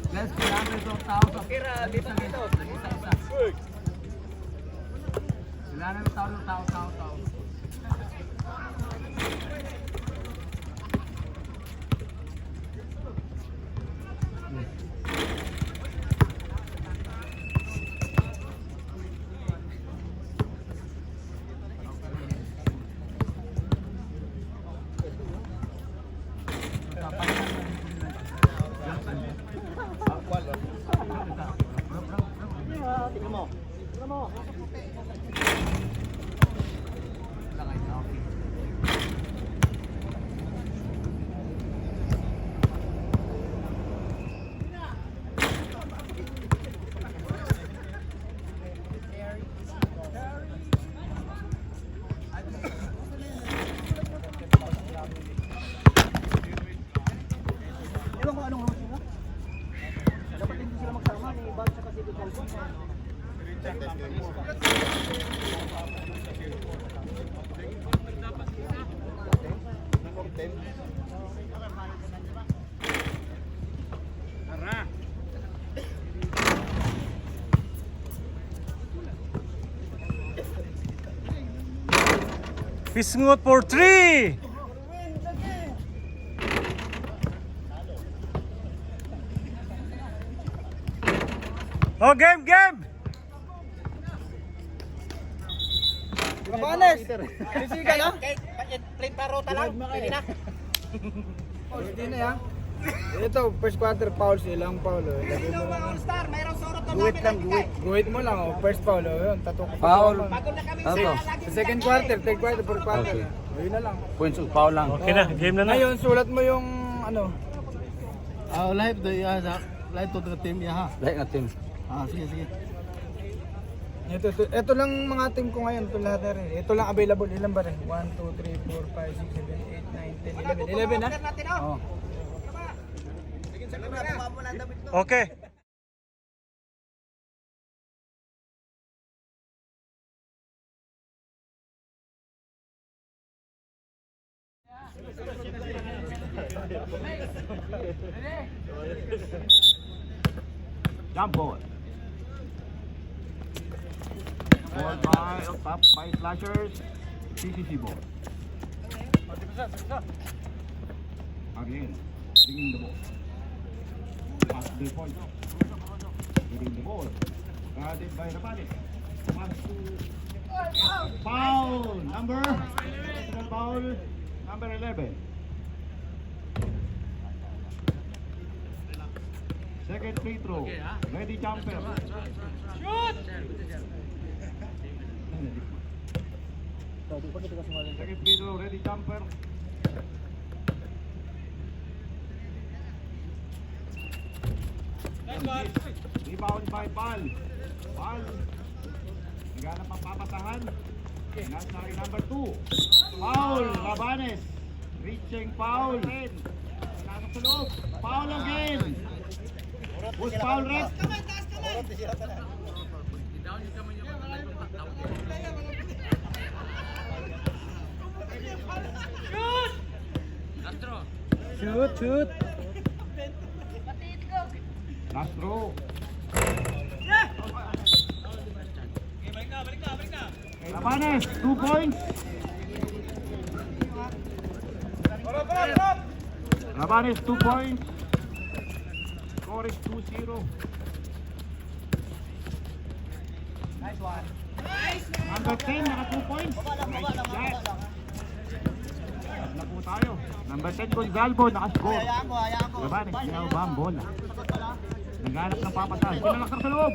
Let's go, number 2,000. Kira, dito. Isa-isa. Sila na yung tao. Tingnan mo. Ewan ko anong rules nila. Dapat hindi sila magsama. May bag sa kasi dito. Pisngot for 3. Oh, game! Papanes! Sisiga na? Play parota lang. Pwede na. Hindi na yan. Ito, first quarter foul, ilang foul. Kasi yung mga all-star, mayroong sorot na Guhit lang, namin. guhit mo lang. First foul, yun, tattoo. Foul. Bago na kami Ano to? Sa second quarter, third quarter, fourth quarter. Okay. Yun na lang. Points of foul lang. Okay na, game na na. Ngayon, sulat mo yung ano. Live to live to the team ya ha. Dahil nga team. Sige. Ito lang mga team ko ngayon. Ito lahat na rin. Ito lang available. Ilan ba rin? 1, 2, 3, 4, 5, 6, 7, 8, 9, 10, 11. 11 na? Oo. Okay. Jump ball. Ball by top by flashers. CCC ball. Again, bringing the ball. Pass the point. Bringing the ball. Guarded by Rabani. Pass to foul number. Foul number 11. Second free throw. Ready jumper. Shoot! Second free throw. Ready jumper. Rebound by Pal. Pal. Naghanap ang papasahan. Nasa number 2. Foul. Rabanes. Reaching foul. Nakakap sa loob. Foul again. Who's foul red? Shoot. Last throw. Rabanes, 2 points. Rabanes, 2 points. Score is 2-0. Nice one. Number 10, naka 2 points. Nice shot. Na po tayo. Number 10, Gonzalvo, naka-score. Rabanes, ginaba ang bola. Naghanap ng papasahan. Pinalakar sa loob.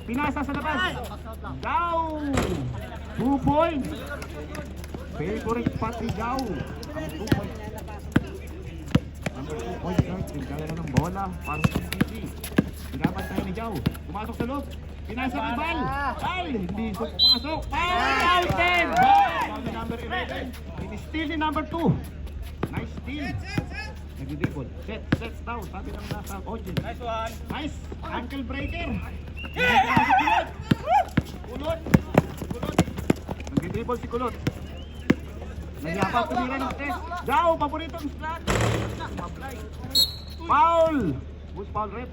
Pinasa sa labas. Down! 2 points. Favorite Patri Dow. Ang 2 points. Number 2 points guard. Nagdala ng bola para sa CCC. Pinapan tayo ni Dow. Pumasok sa loob. Pinasa kay Bal. Bal, hindi pasok. Foul 10. Foul ni number 11. It is still ni number 2. Nice steal. Nag-dribble. Set daw. Sabi ng nasa audience. Nice one. Nice. Ankle breaker. Kulot. Nag-dribble si Kulot. Nagyapang tumira ng test. Jao, paboritong slot. Mablay. Foul. Who's foul rep?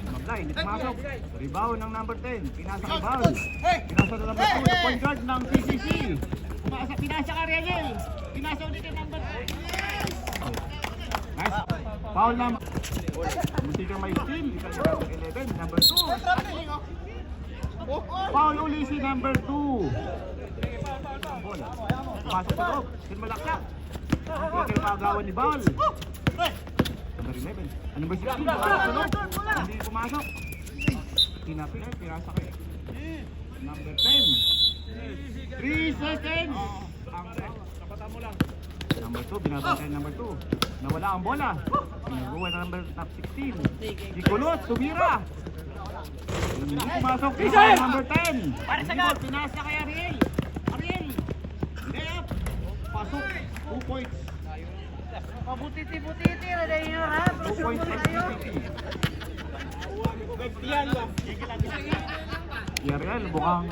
Mablay, hindi pumasok. Rebound ng number 10. Pinasa kay Bal. Pinasa na number 2. Point guard ng CCC. Pinasa ka Ariel. Pinasa ulit yung number 2. Nice. Foul number. Munti kang may steal. Ikaw yung number 11. Number 2. Foul uli si number 2. Bola. Pasok sa loob. Sinmalaksak. Hindi kayo makagawan ni Bal. Number 11. Number 16. Hindi pumasok. Tinapin. Pirasa kayo. Number 10. 3 seconds. Kapatan mo lang. Number 2. Binabantay number 2. Nawala ang bola. Pinaguha na number 16. Si Kulot. Tumira. Hindi pumasok. Number 10. Pinasa kay Ariel. Layup. Pasok. 2 points. Pabutiti-butiti na dahil yun ha. 2 points for CCC. Ariel, mukhang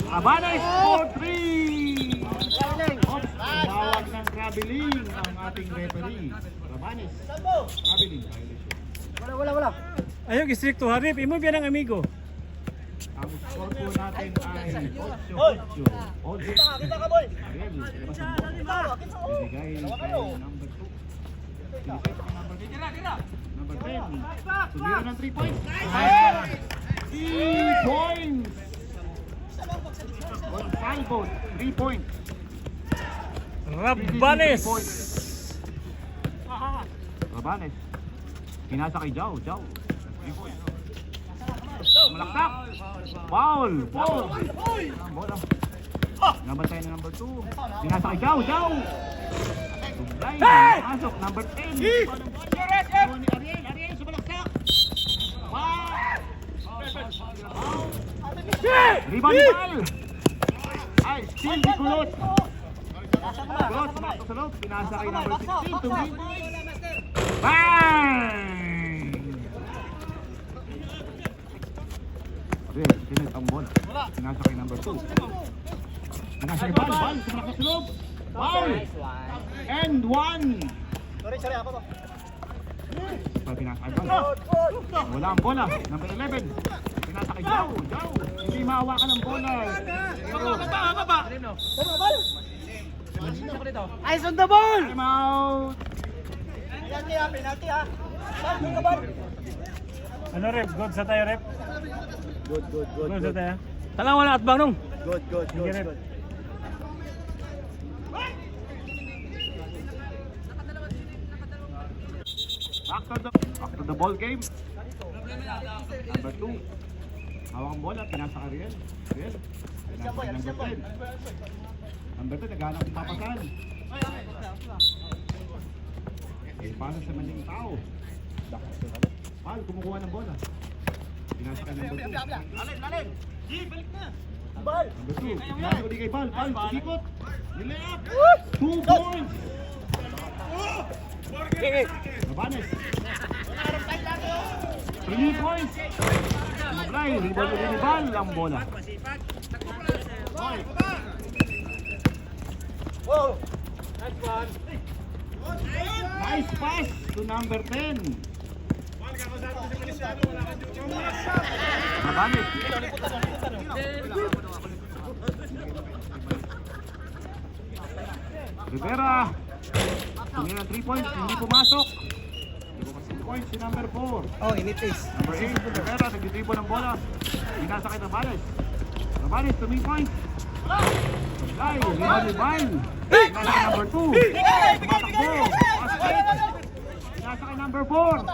Cabanes for 3. Oops, tumawag ng traveling ang ating referee. Cabanes. Traveling violation. Wala. Ayog, strict to Harip. Imo biya ng amigo. Ang score po natin ay 8-8. Kita ka boy. Ariel, labas ang bola. Ibigay kay number 2. Number 10. Tumira ng 3 points. 3 points. Gonzalo, 3 points. Rabanes. Rabanes. Pinasa kay Jao. 3 points. Malaksak. Foul. Ang bola. Nabantay na number 2. Pinasa kay Jao. Sublay. Pasok. Number 10. Ariel. Sumalaksak. Rebound ni Bal. Ay, steal ni Kulot. Kulot, sumakto sa loob. Pinasa kay number 16. Tumibol. Bang! Ariel, sinit ang bola. Pinasa kay number 2. Pinasa kay Bal. Sumakto sa loob. Foul! And 1. Sorry, apa ba? Pinasa kay Bal. Wala ang bola. Number 11. Pinasa kay Jao. Hindi mahawakan ang bola. Eyes on the ball! Time out. Penalty ha. Saan ka ba? Ano rep? Good sa tayo rep? Good. Good sa tayo. Talang wala at bang nung? Good. Sige rep. Back to the ball game. Number 2. Hawak ang bola, pinasa ka Ariel. Pinasa ka number 10. Number 10, naghanap ng papasan. Pasa sa maling tao. Pal, kumukuha ng bola. Pinasa ka number 2. Lalim! Balik na! Number 2, pinasa ko di kay Pal. Sikot! Nilayap! 2 points! Rabanes! 3 points! Mablay, rebound ulit ni Bal ang bola. Nice pass to number 10. Rabanes. Rivera. Tumira 3 points, hindi pumasok. 2 points si number 4. Oh, initis. Number 8, Rivera, nag-dribble ng bola. Pinasa kay Rabanes. Rabanes, 2 points. Supply, rebound ni Bal. Pinasa kay number 2. Tumatakbo. Pinasa kay number 4.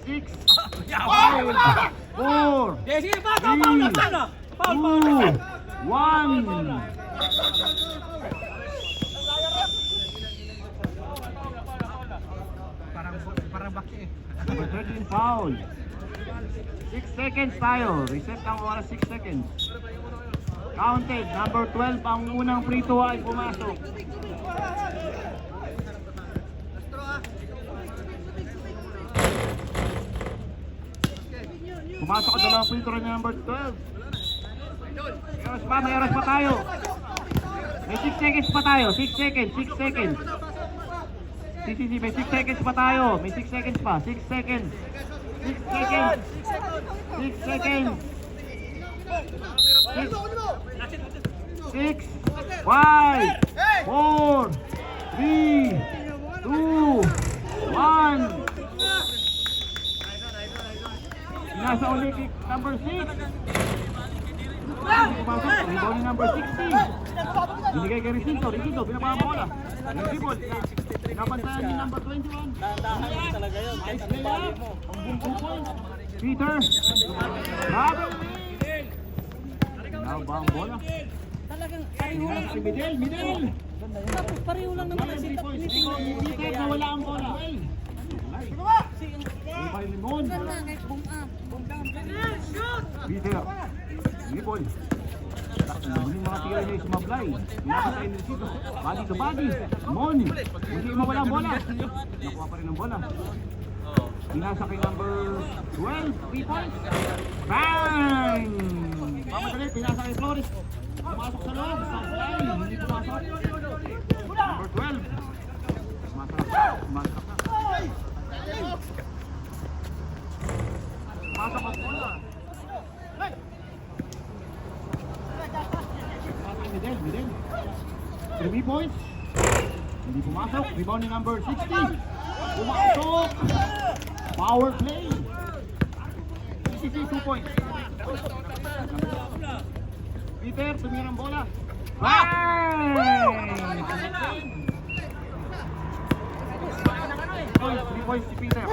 6, 5, 4, 3, 2, 1. foul. 6 seconds tayo. Reset ang oras, 6 seconds. Counted. Number 12, ang unang free throw ay pumasok. Pumasok ang dalawang free throw niya, number 12. May oras pa tayo. May 6 seconds pa tayo. 6 seconds, 6 seconds. May 6 seconds pa tayo. May 6 seconds pa. 6 seconds. 6 seconds. 6 seconds. 6, 5, 4, 3, 2, 1. Nasa ulit number 6. Rebound number 60. Binigay kay Ricinto. Ricinto, pinapabola. Rebound. Pinapantayan ni number 21. Nice play up. Ang buong 2 points. Peter. Grabe. Now ba ang bola? Talagang pareho lang. Si Midel. Tapos pareho lang naman ang Three setup points. ni Peter. Peter na wala ang bola. Ibay Limon. Ganda, guys. Boom up. Boom down. Peter. Rebound. Yung mga tigay niya sumablay. Pinapatay ni Ricinto. Body to body. Mon. Hindi mawala ang bola. Nakuha pa rin ang bola. Pinasa kay number 12. 3 points. Bang! Mamadali. Pinasa kay Flores. Pumasok sa loob. Supply. Hindi pumasok. Number 12. Pumasok na. Pumasok ang bola. Midel. 3 points. Hindi pumasok. Rebound ni number 60. Pumasok. Power play. 2 points. Peter, tumira ang bola. Bang! 3 points si Peter.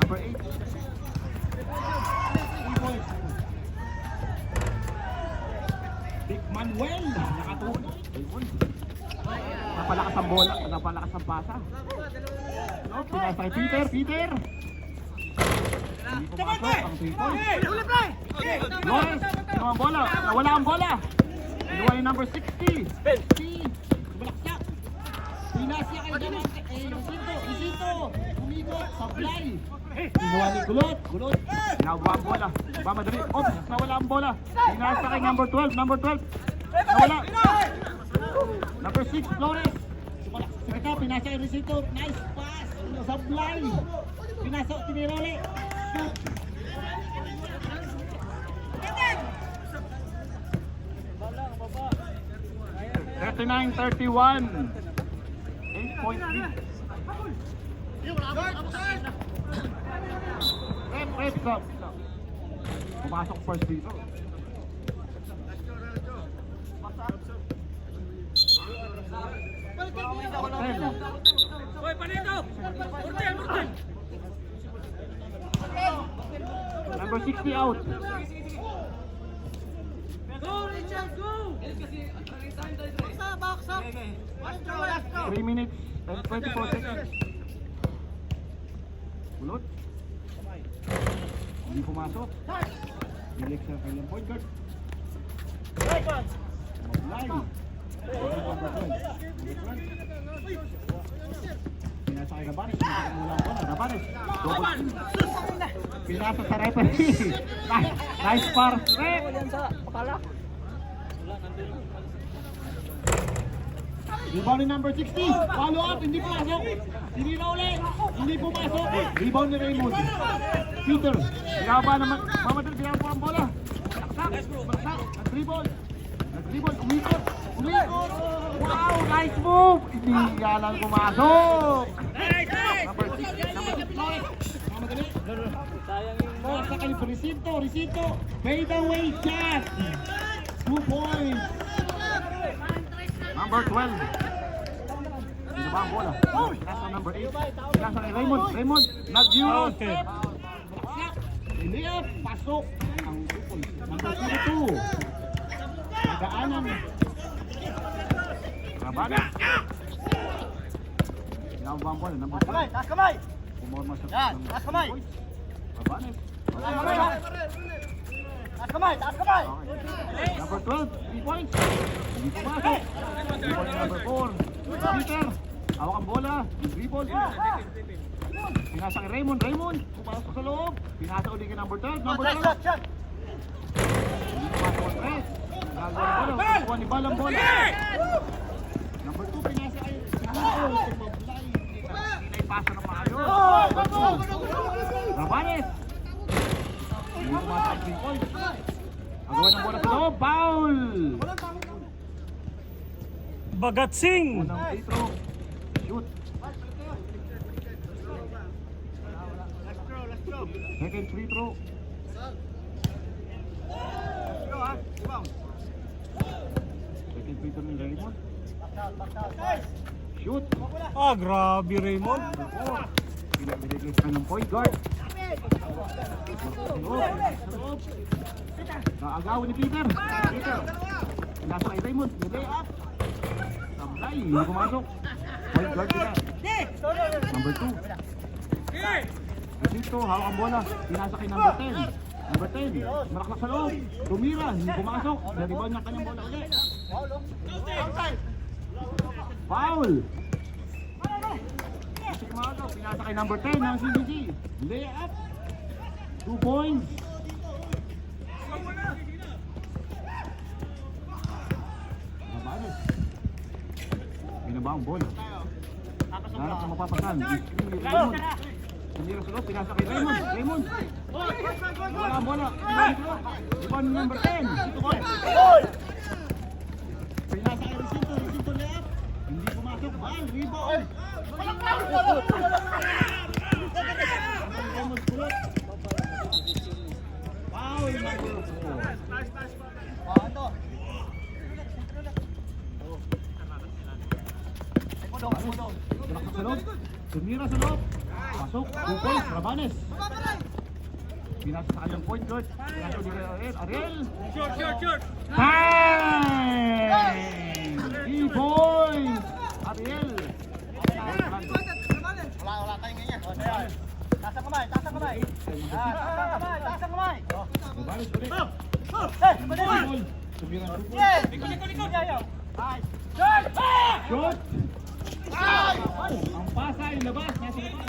Number 8. 3 points. Big Manuel. Nakatuhod. Napalakas ang bola. Napalakas ang pasa. Pinasa kay Peter. Hindi pumasok ang 3 points. Flores, ang bola. Nawala ang bola. Inuwa ni number 60. 60. Sumalaksak. Pinasya kay Diamante. Ricinto. Umikot. Supply. Inuwa ni Gulot. Nawa ang bola. Mamadali. Oops. Nawala ang bola. Pinasya kay number 12. Nawala. Number 6. Flores. Sumalaksak. Pinasya kay Ricinto. Nice pass. Supply. Pinasok. Tinirole. 39-31. 8-point lead. Rep, stop. Pumasok first dito. Number 60 out. Go, Richard, go! 3 minutes and 24 seconds. Bulot. Hindi pumasok. Dilek sa kanyang point guard. Mablay. Pinasa kay Gabanes. Gabanes. Pinasa sa referee. Nice pass. Rep. Rebound ni number 60. Follow up. Hindi pumasok. Hindi na ulit. Hindi pumasok. Rebound ni Raymond. Peter. Pinaba naman. Mamadali. Pinaba ang bola. Baksak. Nag-dribble. Umikot. Wow. Nice move. Hindi yan pumasok. Number 6. Mamadali. Basta kay Ricinto. Fade away shot. 2 points. Number 12. Dito ba ang bola? Pinasa number 8. Pinasa kay Raymond. Nag-euro step. Layup. Pasok. Ang 2 points. Number 02. Nagaanan. Rabada. Pinaba ang bola. Number 12. Taas kamay! Umorma sa Yan, taas kamay! Rabanes. Taas kamay! Taas kamay! Okay. Number 12, 3 points. Hindi pumasok. Dribble ni number 4. Peter, hawak ang bola. Dribble. Pinasa kay Raymond. Raymond, pumasok sa loob. Pinasa ulit kay number 12. Number 12. Shot! Hindi pumasok ang 3. Nagawa ng bola. Kukuha ni Bal ang bola. Number 2, pinasa kay Tumablay. Hindi na ipasa ng maayos. Rabanes. Hindi pumasok ang 3 points. Nagawa ng bola sa loob. Foul! Bagatsing! Unang free throw. Shoot. Second free throw. Second free throw ni Raymond. Shoot. Ah, grabe Raymond. Pinabiligis ka ng point guard. Naagawan ni Peter. Peter. Nasa kay Raymond. Lay up. Sablay. Hindi pumasok. Point guard sila. Number 2. Dito, hawak ang bola. Pinasa kay number 10. Number 10. Maraklak sa loob. Tumira. Hindi pumasok. Naribawin niya kanyang bola ulit. Foul! Kasi kumagaw. Pinasa kay number 10 ng CBG. Lay up. 2 points. Nabalas. Binaba ang bola. Nanap na mapapasan. Raymond. Tumira sa loob. Pinasa kay Raymond. Raymond. Wala ang bola. Rebound ni number 10. Dito ko. Pinasa kay Recinto. Recinto lay up. Hindi pumasok. Ball. Rebound. Raymond kulot. Foul number 4. Tulak sa loob. Tumira sa loob. Pasok. 2 points. Rabanes. Pinasa sa kanyang point guard. Pinasa ulit kay Ariel. Ariel. Time! 3 points. Ariel. Wala tayong ganyan. Taas ang kamay! Taas ang kamay! Taas ang kamay! Rabanes ulit. Tumira sa loob. Shot! Ang pasa ay labas. Nasa labas.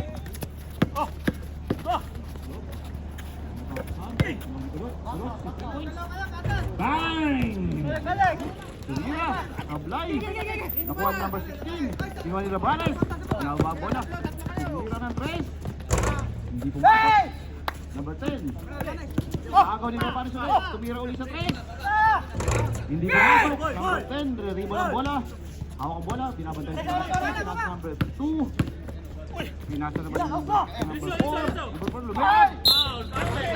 Bang! Tumira. Ablay. Nakuha ang number 16. Sinuha ni Rabanes. Nakuha ang bola. Tumira ng 3. Hindi pumasok. Number 10. Agaw ni Rabanes ulit. Tumira ulit sa 3. Hindi pumasok. Number 10. Re-rebound ang bola. Hawak ang bola. Pinabantay sa number 2. Pinasa naman yung number 4. Number 4 lumit.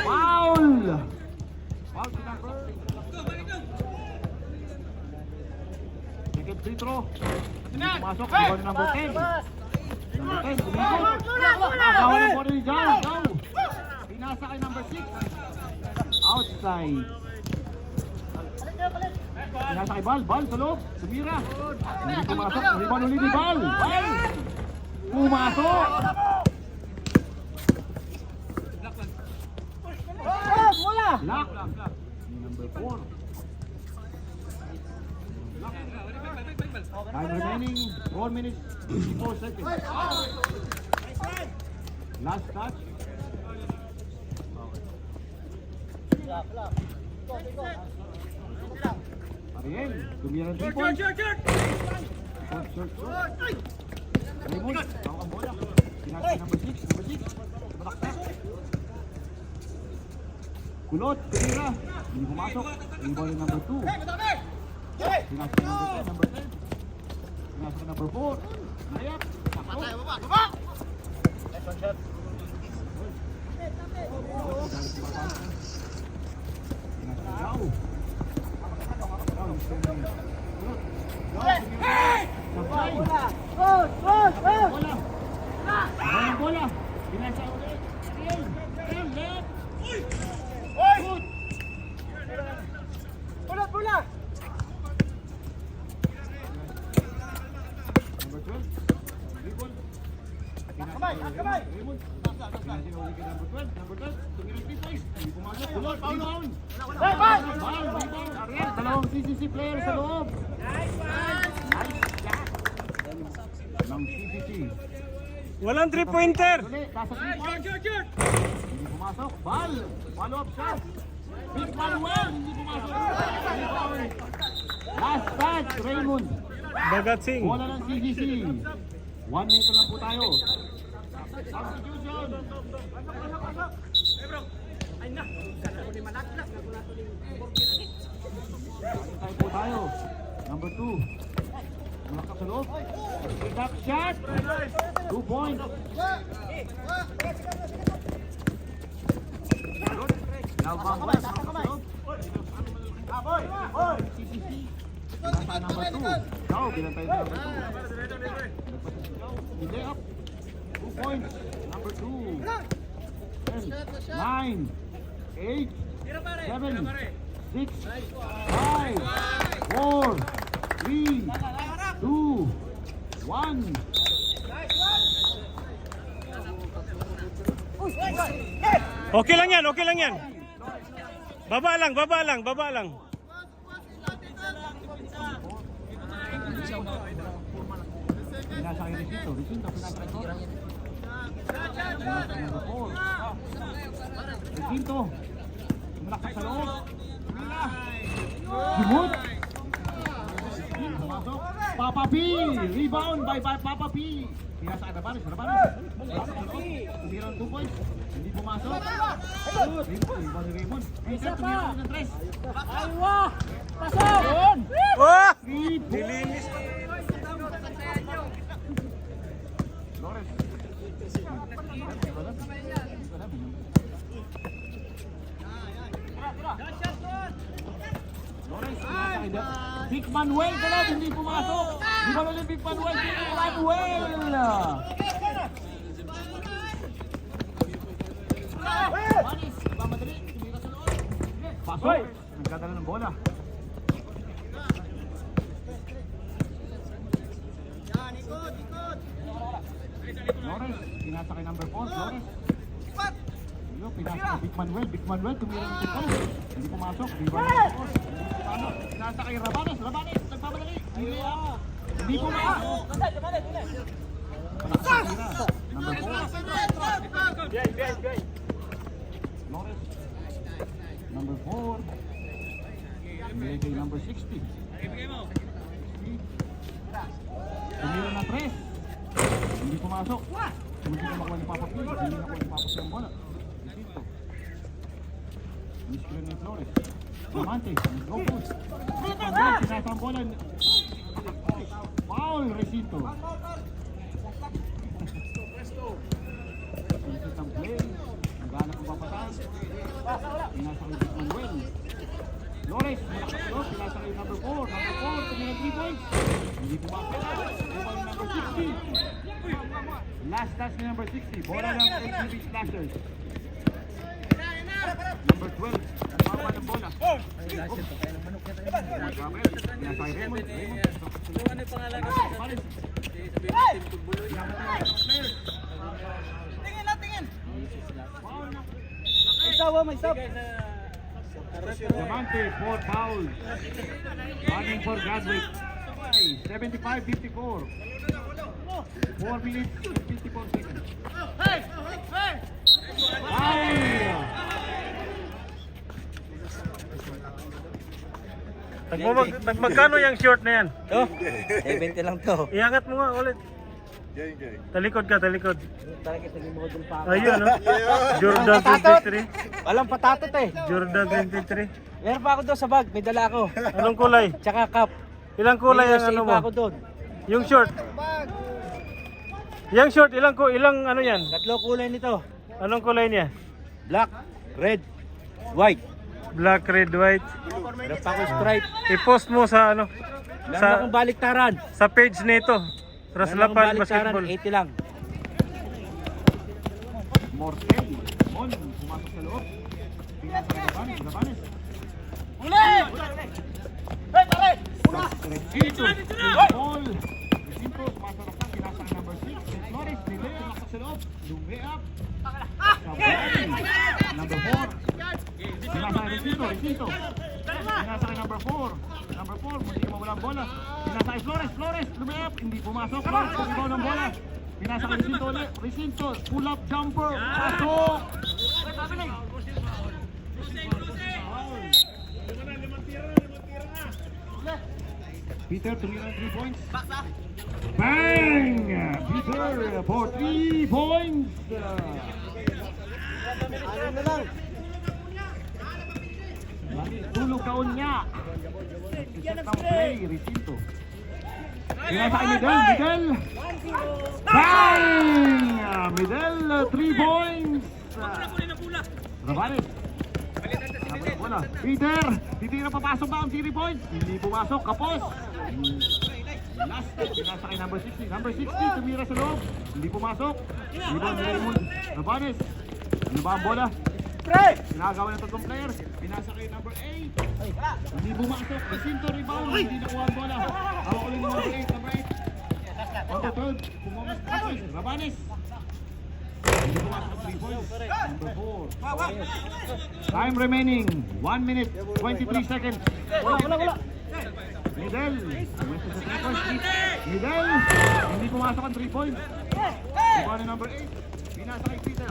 Foul! Foul si number. Second free throw. Hindi pumasok. Rebound ni number 10. Number 10. Umikot. Agawan ang bola ni Jao. Jao. Pinasa kay number 6. Outside. Pinasa kay Bal. Bal sa loob. Tumira. Hindi pumasok. Rebound ulit ni Bal. Bal. Pumasok. Lock. Number 4. Time remaining 4 minutes 54 seconds. Last touch. Ariel, tumira ng 3 points. Short. Raymond, hawak ang bola. Pinasa number 6. Number 6. Tumataktak. Kulot, tumira. Hindi pumasok. Rebound ni number 2. Pinasa number 10. Pinasa number 4. Layap. Bola. Pinasa ulit. Ariel, left. Bola! Number 12. Rebound. Kamay! Kamay! Raymond. Sinuli kay number 12. Number 12, tumira 3 points. Hindi pumasok. Bulot, foul down. Foul, rebound. Ariel, dalawang CCC player sa loob. Nice shot. Ng CCC. Walang 3-pointer. Uli, nasa 3 points. Hindi pumasok. Ball. Follow-up shot. Big Manuel. Hindi pumasok. Rebound. Last touch, Raymond. Bagat Singh. Bola ng CCC. 1 minute lang po tayo. Substitution. Tayo po tayo. Number 2. Malakap sa loob. Back shot. 2 points. Now, Bangwell. CCC. Nasa number 2. Now, bilang tayo sa number 2. Delay up. 2 points. Number 2. 10, 9, 8, 7, 6, 5, 4, 3, 2, 1. Okay lang yan, okay lang yan. Baba lang, baba lang, baba lang. Pinasa kay Recinto. Recinto, pinasa kay Torres. Number 4. Recinto. Malakas sa loob. Gimut. Pumasok. Papa P. Rebound by Papa P. Pinasa kay Rabanes. Rabanes. Tumira ng 2 points. Hindi pumasok. Raymond. Rebound ni Raymond. Peter, tumira ng 3. Oh! Nilinis. Flores. Big Manuel ka lang, hindi pumasok. Di ba lang yung Big Manuel? Big Manuel! Manis, mamadali. Pasok. Nagdadala ng bola. Flores, pinasa kay number 4, Flores. Yo, pinasa kay Big Manuel. Big Manuel, tumira ng tito. Hindi pumasok. Pinasa kay Rabanes. Rabanes, nagpapadali. Hindi pumasok. Pinasa number 4. Flores. Number 4. Tumira kay number 60. Tumira na 3. Hindi pumasok. Hindi na makuha ni Papa P. Hindi na makuha ni Papa P ang bola. Recinto. Miss ni Flores. Diamante. Go good. Pagod. Sinasa ang bola. Foul. Recinto. Consistent play. Naghanap ang papataan. Pinasa kay Big Manuel. Flores. Malakas ito. Pinasa kay number 4. Number 4. Tumira 3 points. Hindi pumasok. Number 60. Last touch ni number 60. Bola ng LGB Slashers. Number 12. Nagbawa ng bola. Gabriel. Pinasa kay Raymond. Ano yung pangalan ko? Tingin na, tingin. May sawa, may sawa. Diamante, 4 fouls. Running for Gadwick. 75-54. 4 minutes and 54 seconds. Magkano yung short na yan? To, 70 lang to. Iangat mo nga ulit. Talikod ka, talikod. Talaga sa mo dun pa. Ayun, no? Jordan 23. Walang patatot eh. Jordan 23. Meron pa ako doon sa bag, may dala ako. Anong kulay? Tsaka cup. Ilang kulay ang ano mo? Ako doon. Yung short. Yung short, ilang ano yan? 3 kulay nito. Anong kulay niya? Black, red, white. Black, red, white. Meron pa ako stripe. I-post mo sa ano? Meron akong baliktaran. Sa page nito. Raslapan Basketball. 80 lang. Mortel. On. Pumasok sa loob. Pinasa kay Rabanes. Rabanes. Recinto. Ball. Recinto. Pasarap lang. Pinasa kay number 6. Flores. Delay. Pumasok sa loob. Lumay up. Recinto. Pinasa kay number 4. Number 4, hindi mawala ang bola. Pinasa kay Flores. Flores, lumayap. Hindi pumasok. Flores, pag-ibaw ng bola. Pinasa kay Recinto ulit. Recinto, pull up jumper. Pasok. Peter, 3 points. Bang! Peter for 3 points. Tulog kaon niya. Set ng play, Recinto. Pinasa kay Miguel. Bang! Miguel, 3 points. Rabanes. Bola. Peter, titira papasok ba ang 3 points? Hindi pumasok, kapos. Last, pinasa kay number 60. Number 60, tumira sa loob. Hindi pumasok. Rebound ni Raymond. Rabanes. Ano ba ang bola? Pinagawa ng tatlong player. Pinasa kay number 8. Hindi pumasok. Recinto, rebound. Hindi nakuha ang bola. Hawak ulit ni number 8. Number 8. On the third, pumungas kapos. Rabanes. Hindi pumasok ang 3 points. Number 4. Time remaining. 1 minute, 23 seconds. Wala. Midel. Midel. Hindi pumasok ang 3 points. Iba ni number 8. Pinasa kay Peter.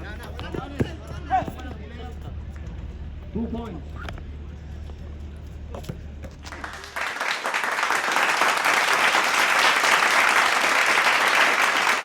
2 points.